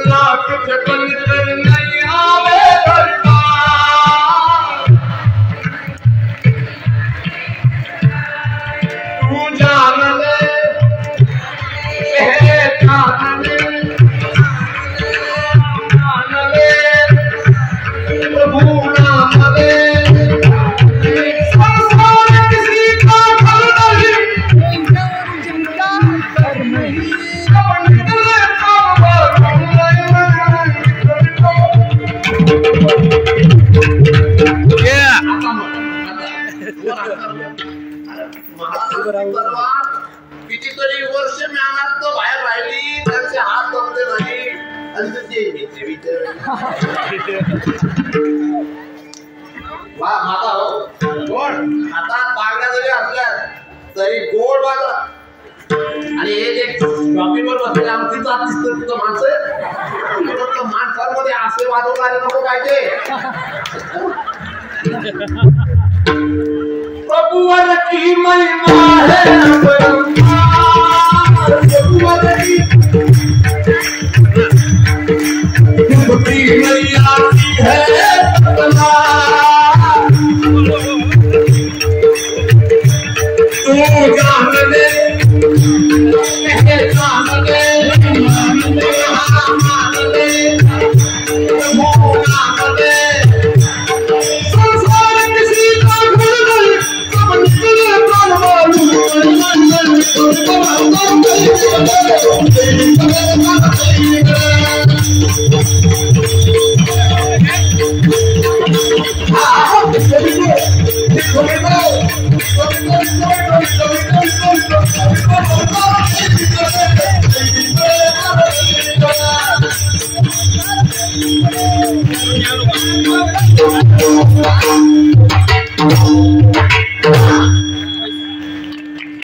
लाख जबल कर नहीं आवे दरबार तू जान ले पहचान ले प्रभु नाम ले संसार किसी का घर नहीं कितीतरी वर्ष मेहनत तो बाहेर राहिली त्यांचे हात बघते नाही आणि वा माता हो गोड हातात बागड्या जरी असल्या तरी गोड वाजा आणि एक शॉपिंगवर बसलेले आमची जात दिसतं तुझं माणसं माणसांमध्ये असे वाजवणारे नको पाहिजे प्रभुवर की महिमा है प्रभुवर की मैया की है तू जान ले पहचान ले मान ले प्रभु नाम ले संसार किसी का घर नहीं सब निकले प्राण वालू